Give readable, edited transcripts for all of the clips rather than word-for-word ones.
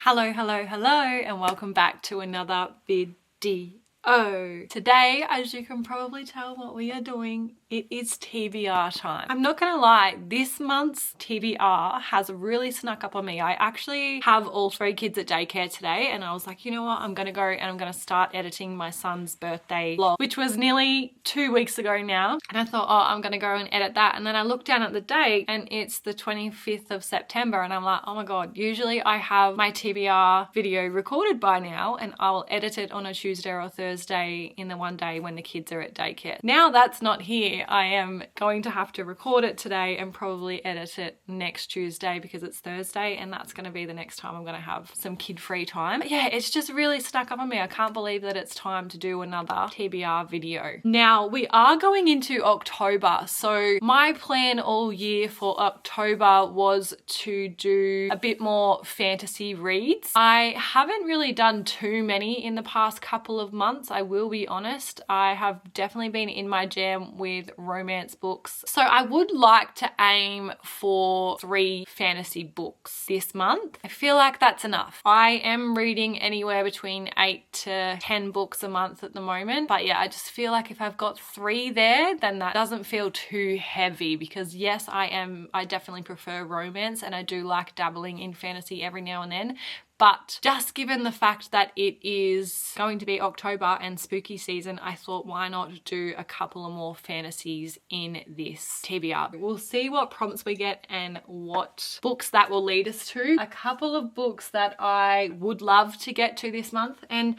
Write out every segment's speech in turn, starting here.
Hello, hello, hello, and welcome back to another video. Today, as you can probably tell what we are doing, it is TBR time. I'm not gonna lie, this month's TBR has really snuck up on me. I actually have all three kids at daycare today, and I was like, you know what, I'm gonna go and I'm gonna start editing my son's birthday vlog, which was nearly 2 weeks ago now. And I thought, oh, I'm gonna go and edit that. And then I looked down at the date and it's the 25th of September, and I'm like, oh my God, usually I have my TBR video recorded by now and I'll edit it on a Tuesday or a Thursday in the one day when the kids are at daycare. Now that's not here. I am going to have to record it today and probably edit it next Tuesday because it's Thursday, and that's going to be the next time I'm going to have some kid-free time. But yeah, it's just really stuck up on me. I can't believe that it's time to do another TBR video. Now, we are going into October, so my plan all year for October was to do a bit more fantasy reads. I haven't really done too many in the past couple of months, I will be honest. I have definitely been in my jam with romance books. So I would like to aim for 3 fantasy books this month. I feel like that's enough. I am reading anywhere between 8 to 10 books a month at the moment. But yeah, I just feel like if I've got 3 there, then that doesn't feel too heavy, because yes, I definitely prefer romance and I do like dabbling in fantasy every now and then. But just given the fact that it is going to be October and spooky season, I thought, why not do a couple of more fantasies in this TBR. We'll see what prompts we get and what books that will lead us to. A couple of books that I would love to get to this month, and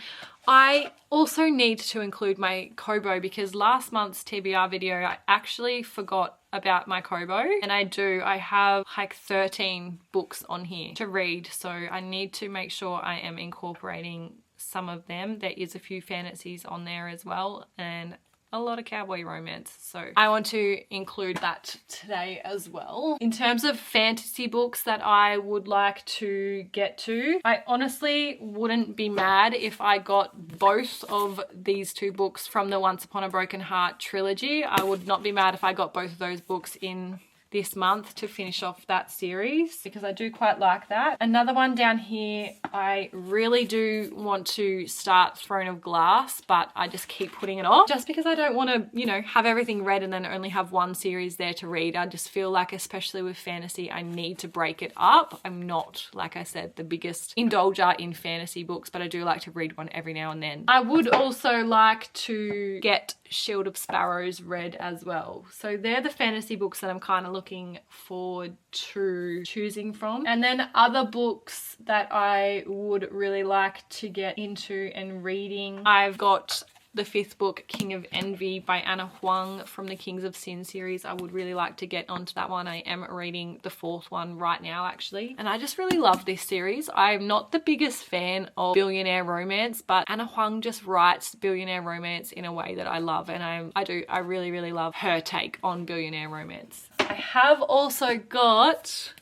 I also need to include my Kobo, because last month's TBR video I actually forgot about my Kobo, and I have like 13 books on here to read, so I need to make sure I am incorporating some of them. There is a few fantasies on there as well, and a lot of cowboy romance, so I want to include that today as well. In terms of fantasy books that I would like to get to, I honestly wouldn't be mad if I got both of these 2 books from the Once Upon a Broken Heart trilogy. I would not be mad if I got both of those books in this month to finish off that series, because I do quite like that. Another one down here, I really do want to start Throne of Glass, but I just keep putting it off just because I don't want to, you know, have everything read and then only have one series there to read. I just feel like, especially with fantasy, I need to break it up. I'm not, like I said, the biggest indulger in fantasy books, but I do like to read one every now and then. I would also like to get Shield of Sparrows read as well. So they're the fantasy books that I'm kind of looking forward to choosing from. And then other books that I would really like to get into and reading, I've got the 5th book, King of Envy by Anna Huang from the Kings of Sin series. I would really like to get onto that one. I am reading the 4th one right now actually, and I just really love this series. I'm not the biggest fan of billionaire romance, but Anna Huang just writes billionaire romance in a way that I love, and I really love her take on billionaire romance. I have also got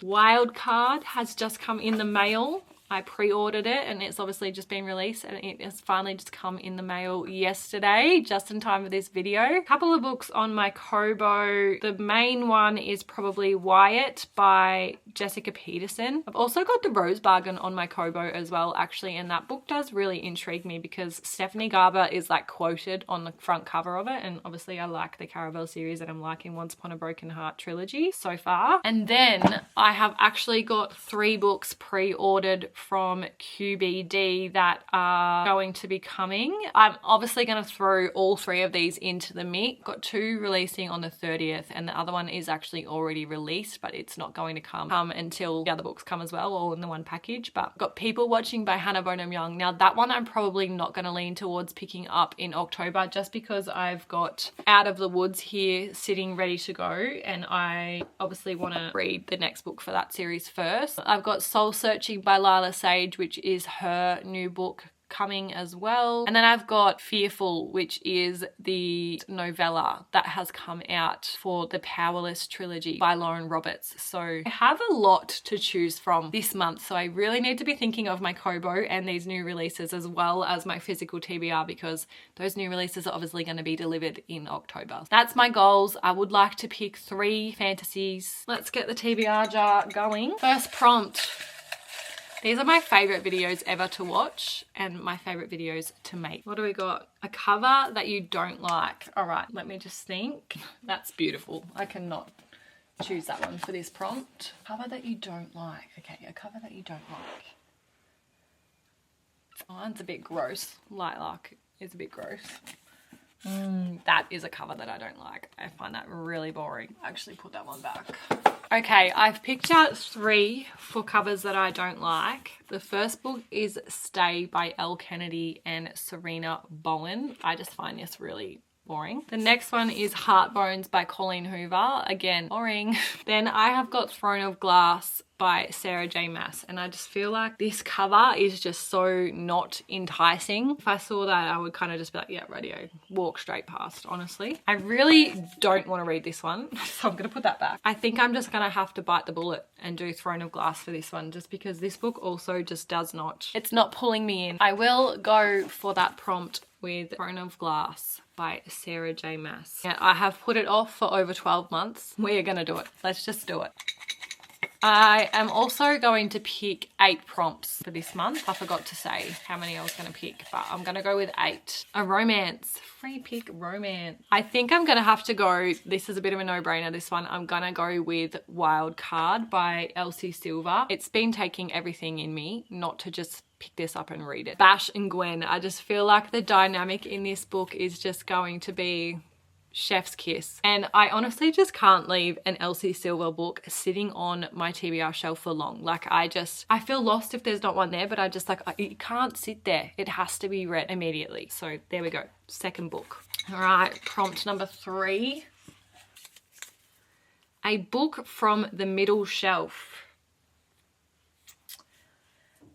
Wildcard, has just come in the mail. I pre-ordered it and it's obviously just been released, and it has finally just come in the mail yesterday, just in time for this video. A couple of books on my Kobo. The main one is probably Wyatt by Jessica Peterson. I've also got The Rose Bargain on my Kobo as well actually, and that book does really intrigue me because Stephanie Garber is like quoted on the front cover of it, and obviously I like the Caravel series and I'm liking Once Upon a Broken Heart trilogy so far. And then I have actually got 3 books pre-ordered from QBD that are going to be coming. I'm obviously going to throw all 3 of these into the mix. Got 2 releasing on the 30th, and the other one is actually already released, but it's not going to come until the other books come as well, all in the one package. But got People Watching by Hannah Bonham Young. Now that one I'm probably not going to lean towards picking up in October, just because I've got Out of the Woods here sitting ready to go, and I obviously want to read the next book for that series first. I've got Soul Searching by Lila Sage, which is her new book coming as well. And then I've got Fearful, which is the novella that has come out for the Powerless trilogy by Lauren Roberts. So I have a lot to choose from this month, so I really need to be thinking of my Kobo and these new releases as well as my physical TBR, because those new releases are obviously going to be delivered in October. That's my goals. I would like to pick 3 fantasies. Let's get the TBR jar going. First prompt. These are my favorite videos ever to watch and my favorite videos to make. What do we got? A cover that you don't like. All right, let me just think. That's beautiful. I cannot choose that one for this prompt. Cover that you don't like. Okay, a cover that you don't like. Oh, mine's a bit gross. Lilac is a bit gross. That is a cover that I don't like. I find that really boring. Actually put that one back. Okay, I've picked out 3 for covers that I don't like. The first book is Stay by Elle Kennedy and Serena Bowen. I just find this really boring. The next one is Heartbones by Colleen Hoover. Again, boring. Then I have got Throne of Glass by Sarah J Maas, and I just feel like this cover is just so not enticing. If I saw that, I would kind of just be like, yeah, radio, walk straight past, honestly. I really don't want to read this one, so I'm gonna put that back. I think I'm just gonna have to bite the bullet and do Throne of Glass for this one, just because this book also just does not, it's not pulling me in. I will go for that prompt with Throne of Glass by Sarah J Maas. And I have put it off for over 12 months. We are gonna do it. Let's just do it. I am also going to pick 8 prompts for this month. I forgot to say how many I was going to pick, but I'm going to go with 8. A romance. Free pick romance. I think I'm going to have to go, this is a bit of a no-brainer, this one. I'm going to go with Wild Card by Elsie Silver. It's been taking everything in me not to just pick this up and read it. Bash and Gwen. I just feel like the dynamic in this book is just going to be chef's kiss, and I honestly just can't leave an Elsie Silver book sitting on my TBR shelf for long. Like I feel lost if there's not one there, but I just like, it can't sit there. It has to be read immediately. So there we go, second book. All right, prompt number 3. A book from the middle shelf.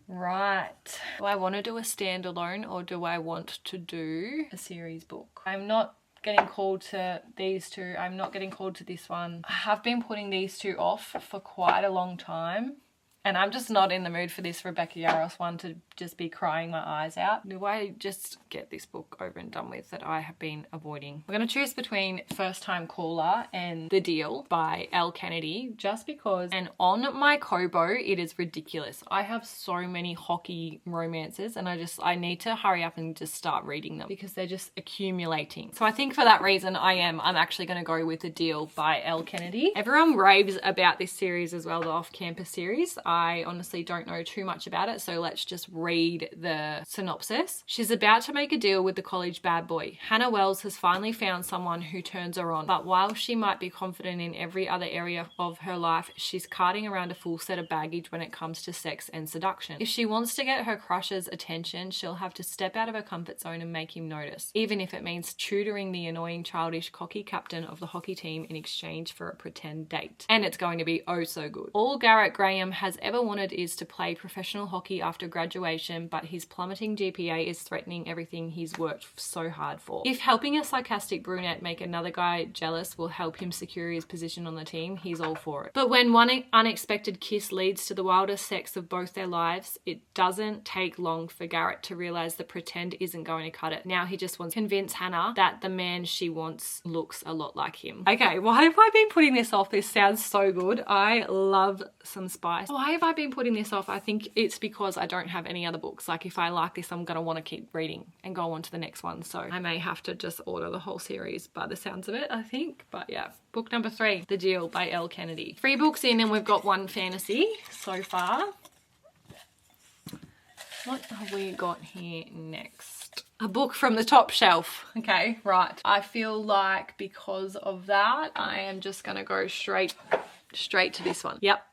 Right. Do I want to do a standalone or do I want to do a series book? I'm not getting called to these 2. I'm not getting called to this one. I have been putting these 2 off for quite a long time, and I'm just not in the mood for this Rebecca Yarros one to just be crying my eyes out. Do I just get this book over and done with that I have been avoiding? We're going to choose between First Time Caller and The Deal by Elle Kennedy, just because, and on my Kobo, it is ridiculous. I have so many hockey romances and I need to hurry up and just start reading them because they're just accumulating. So I think for that reason, I'm actually going to go with The Deal by Elle Kennedy. Everyone raves about this series as well, the Off-Campus series. I honestly don't know too much about it, so let's just read the synopsis. She's about to make a deal with the college bad boy. Hannah Wells has finally found someone who turns her on, but while she might be confident in every other area of her life, she's carting around a full set of baggage when it comes to sex and seduction. If she wants to get her crush's attention, she'll have to step out of her comfort zone and make him notice, even if it means tutoring the annoying, childish, cocky captain of the hockey team in exchange for a pretend date. And it's going to be oh so good. All Garrett Graham has ever wanted is to play professional hockey after graduation, but his plummeting GPA is threatening everything he's worked so hard for. If helping a sarcastic brunette make another guy jealous will help him secure his position on the team, he's all for it. But when one unexpected kiss leads to the wildest sex of both their lives, it doesn't take long for Garrett to realize that pretend isn't going to cut it. Now he just wants to convince Hannah that the man she wants looks a lot like him. Okay, why have I been putting this off? This sounds so good. I love some spice. Why have I been putting this off? I think it's because I don't have any other books. Like if I like this, I'm going to want to keep reading and go on to the next one. So I may have to just order the whole series by the sounds of it, I think. But yeah, book number 3, The Deal by Elle Kennedy. 3 books in and we've got 1 fantasy so far. What have we got here next? A book from the top shelf. Okay, right. I feel like because of that, I am just going to go straight to this one. Yep.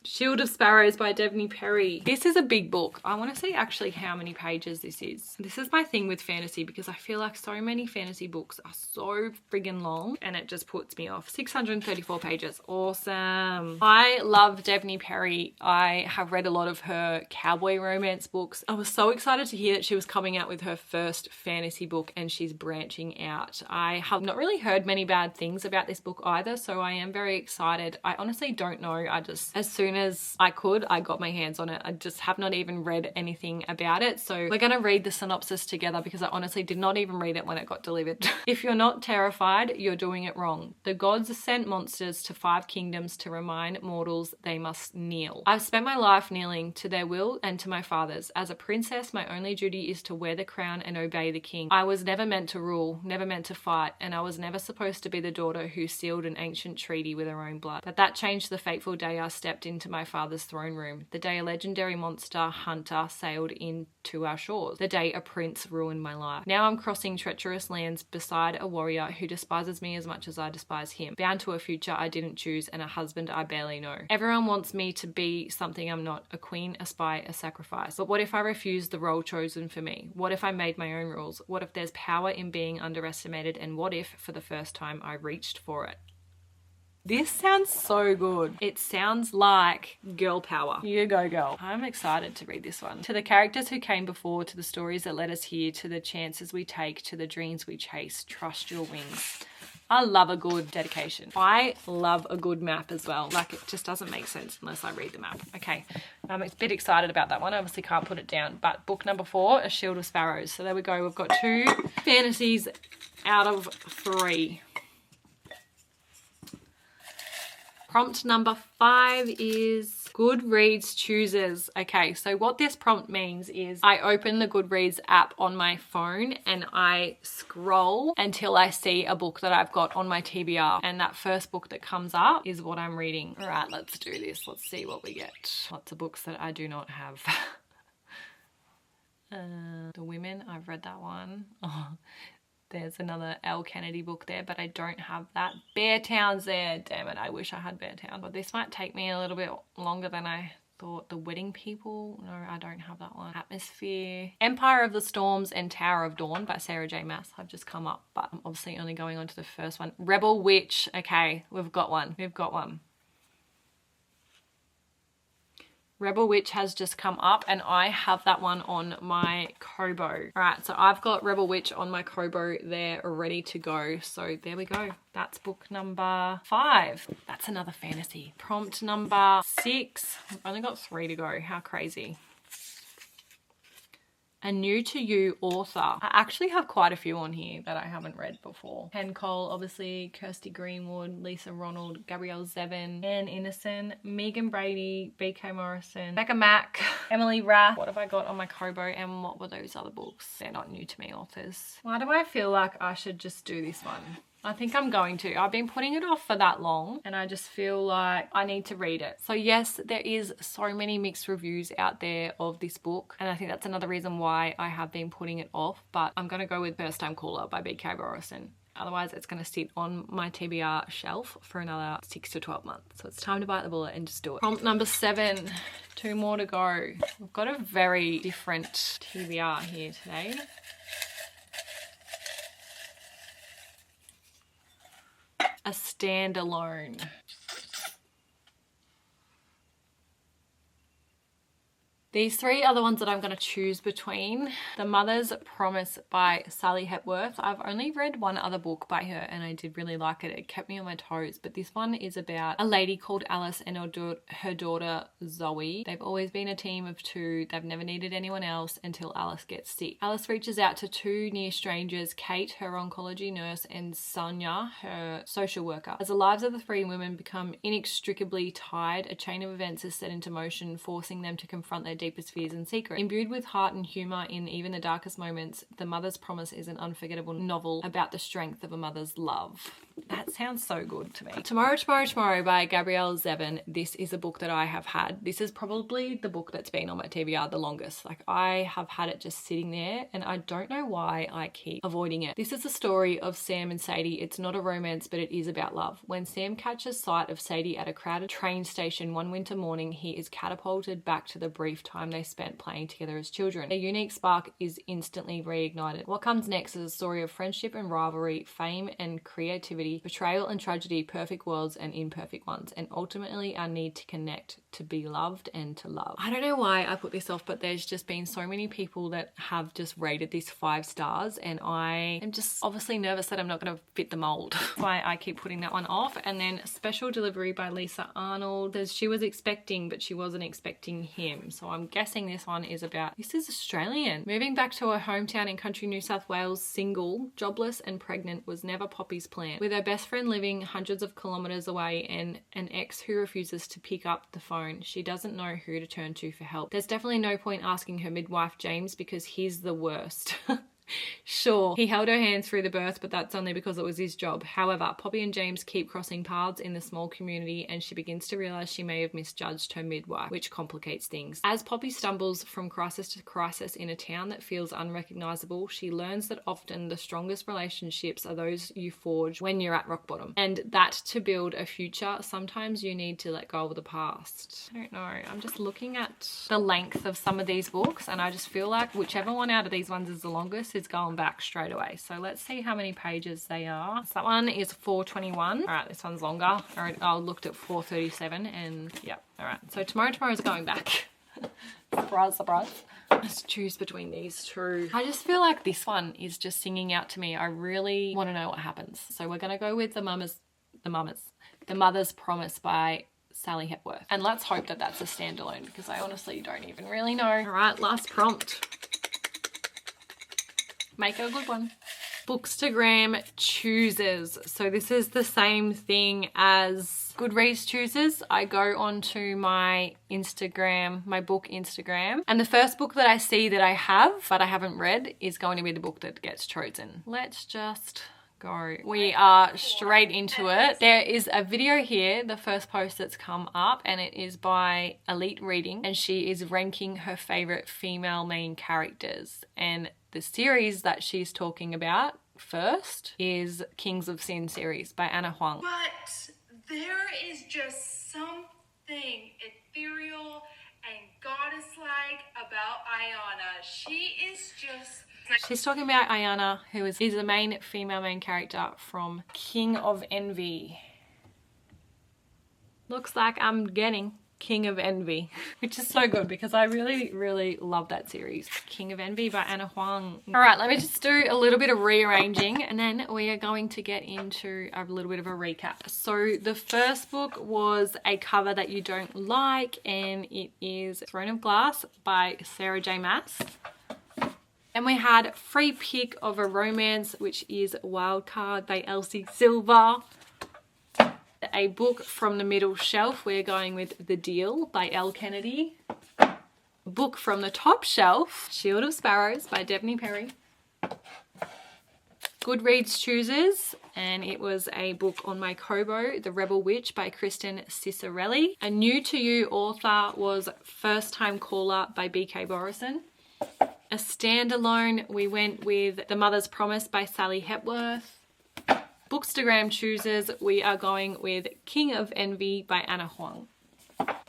Shield of Sparrows by Devney Perry. This is a big book. I want to see actually how many pages this is. This is my thing with fantasy because I feel like so many fantasy books are so friggin' long and it just puts me off. 634 pages. Awesome. I love Devney Perry. I have read a lot of her cowboy romance books. I was so excited to hear that she was coming out with her first fantasy book and she's branching out. I have not really heard many bad things about this book either, so I am very excited. I honestly don't know. As soon soon as I could, I got my hands on it. I just have not even read anything about it. So we're gonna read the synopsis together because I honestly did not even read it when it got delivered. If you're not terrified, you're doing it wrong. The gods sent monsters to 5 kingdoms to remind mortals they must kneel. I've spent my life kneeling to their will and to my father's. As a princess, my only duty is to wear the crown and obey the king. I was never meant to rule, never meant to fight, and I was never supposed to be the daughter who sealed an ancient treaty with her own blood. But that changed the fateful day I stepped into my father's throne room. The day a legendary monster hunter sailed into our shores. The day a prince ruined my life. Now I'm crossing treacherous lands beside a warrior who despises me as much as I despise him. Bound to a future I didn't choose and a husband I barely know. Everyone wants me to be something I'm not. A queen, a spy, a sacrifice. But what if I refused the role chosen for me? What if I made my own rules? What if there's power in being underestimated? And what if, for the first time, I reached for it? This sounds so good. It sounds like girl power. You go, girl. I'm excited to read this one. To the characters who came before, to the stories that led us here, to the chances we take, to the dreams we chase, trust your wings. I love a good dedication. I love a good map as well. Like, it just doesn't make sense unless I read the map. Okay, I'm a bit excited about that one. I obviously can't put it down. But book number 4, A Shield of Sparrows. So there we go. We've got 2 fantasies out of 3. Prompt number 5 is Goodreads chooses. Okay, so what this prompt means is I open the Goodreads app on my phone and I scroll until I see a book that I've got on my TBR. And that first book that comes up is what I'm reading. All right, let's do this. Let's see what we get. Lots of books that I do not have. The Women, I've read that one. Oh. There's another L. Kennedy book there, but I don't have that. Beartown's there. Damn it, I wish I had Beartown. But this might take me a little bit longer than I thought. The Wedding People. No, I don't have that one. Atmosphere. Empire of the Storms and Tower of Dawn by Sarah J. Maas have just come up, but I'm obviously only going on to the first one. Rebel Witch. Okay, we've got one. We've got one. Rebel Witch has just come up and I have that one on my Kobo. All right, so I've got Rebel Witch on my Kobo there ready to go. So there we go. That's book number 5. That's another fantasy. Prompt number 6. I've only got 3 to go. How crazy. A new to you author. I actually have quite a few on here that I haven't read before. Pen Cole, obviously, Kirsty Greenwood, Lisa Ronald, Gabrielle Zevin, Anne Innocent, Megan Brady, BK Morrison, Becca Mack, Emily Rath. What have I got on my Kobo and what were those other books? They're not new to me authors. Why do I feel like I should just do this one? I think I'm going to. I've been putting it off for that long and I just feel like I need to read it. So yes, there is so many mixed reviews out there of this book and I think that's another reason why I have been putting it off, but I'm going to go with First Time Caller by BK Morrison. Otherwise it's going to sit on my TBR shelf for another 6 to 12 months. So it's time to bite the bullet and just do it. Prompt number 7, 2 more to go. We've got a very different TBR here today. A standalone. These 3 are the ones that I'm going to choose between. The Mother's Promise by Sally Hepworth. I've only read one other book by her and I did really like it. It kept me on my toes. But this one is about a lady called Alice and her daughter Zoe. They've always been a team of 2. They've never needed anyone else until Alice gets sick. Alice reaches out to 2 near strangers, Kate, her oncology nurse, and Sonia, her social worker. As the lives of the 3 women become inextricably tied, a chain of events is set into motion, forcing them to confront their deepest fears and secrets. Imbued with heart and humour in even the darkest moments, The Mother's Promise is an unforgettable novel about the strength of a mother's love. That sounds so good to me. Tomorrow, Tomorrow, Tomorrow by Gabrielle Zevin. This is a book that I have had. This is probably the book that's been on my TBR the longest. Like, I have had it just sitting there and I don't know why I keep avoiding it. This is the story of Sam and Sadie. It's not a romance, but it is about love. When Sam catches sight of Sadie at a crowded train station one winter morning, he is catapulted back to the brief time they spent playing together as children. Their unique spark is instantly reignited. What comes next is a story of friendship and rivalry, fame and creativity negativity, betrayal and tragedy, perfect worlds and imperfect ones, and ultimately our need to connect, to be loved and to love. I don't know why I put this off, but there's just been so many people that have just rated this 5 stars, and I am just obviously nervous that I'm not going to fit the mold. That's why I keep putting that one off. And then Special Delivery by Lisa Arnold says she was expecting, but she wasn't expecting him. So I'm guessing this one is about, this is Australian. Moving back to her hometown in country New South Wales, single, jobless and pregnant was never Poppy's plan. With her best friend living hundreds of kilometres away and an ex who refuses to pick up the phone, she doesn't know who to turn to for help. There's definitely no point asking her midwife James because he's the worst. Sure, he held her hand through the birth, but that's only because it was his job. However, Poppy and James keep crossing paths in the small community, and she begins to realise she may have misjudged her midwife, which complicates things. As Poppy stumbles from crisis to crisis in a town that feels unrecognisable, she learns that often the strongest relationships are those you forge when you're at rock bottom, and that to build a future, sometimes you need to let go of the past. I don't know, I'm just looking at the length of some of these books, and I just feel like whichever one out of these ones is the longest is going back straight away. So let's see how many pages they are. So that one is 421. All right, this one's longer. All right, I looked at 437 and yeah. All right, so tomorrow's going back. Surprise, surprise. Let's choose between these two. I just feel like this one is just singing out to me. I really want to know what happens. So we're gonna go with The Mother's Promise by Sally Hepworth. And let's hope that that's a standalone because I honestly don't even really know. All right, last prompt. Make it a good one. Bookstagram chooses. So this is the same thing as Goodreads chooses. I go onto my Instagram, my book Instagram, and the first book that I see that I have but I haven't read is going to be the book that gets chosen. Let's just go. We are straight into it. There is a video here, the first post that's come up, and it is by Elite Reading, and she is ranking her favorite female main characters. And the series that she's talking about first is Kings of Sin series by Anna Huang. But there is just something ethereal and goddess-like about Ayana. She is just... She's talking about Ayana, who is the main female main character from King of Envy. Looks like I'm getting King of Envy, which is so good because I really, really love that series. King of Envy by Anna Huang. All right, let me just do a little bit of rearranging and then we are going to get into a little bit of a recap. So the first book was A Cover That You Don't Like, and it is Throne of Glass by Sarah J. Maas. And we had Free Pick of a Romance, which is Wildcard by Elsie Silver. A book from the middle shelf, we're going with The Deal by Elle Kennedy. A book from the top shelf, Shield of Sparrows by Devney Perry. Goodreads chooses, and it was a book on my Kobo, The Rebel Witch by Kristen Cicerelli. A new to you author was First Time Caller by B.K. Borison. A standalone, we went with The Mother's Promise by Sally Hepworth. Bookstagram chooses, we are going with King of Envy by Anna Huang.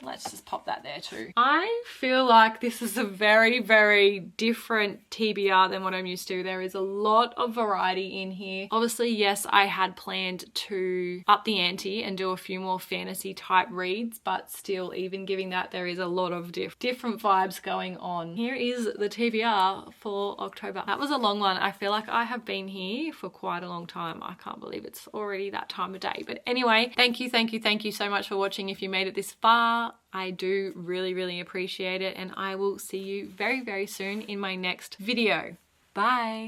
Let's just pop that there too. I feel like this is a very, very different TBR than what I'm used to. There is a lot of variety in here. Obviously, yes, I had planned to up the ante and do a few more fantasy type reads, but still, even giving that, there is a lot of different vibes going on. Here is the TBR for October. That was a long one. I feel like I have been here for quite a long time. I can't believe it's already that time of day. But anyway, thank you so much for watching. If you made it this far, I do really, really appreciate it, and I will see you very, very soon in my next video. Bye.